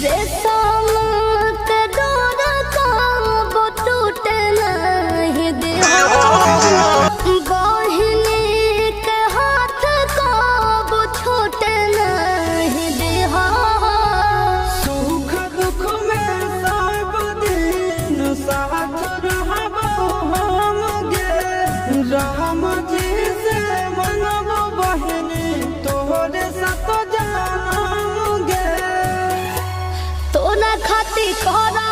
रेशम के डोर कब टूटे नहीं देहा, बहिनी के हाथ कब छूटे नहीं देहा। सुख दुख में सब दिन साथ रहबो हम गे, राम जी से मनबो बहिनी तोरे साथ जानम गे। तोरा खातिर करा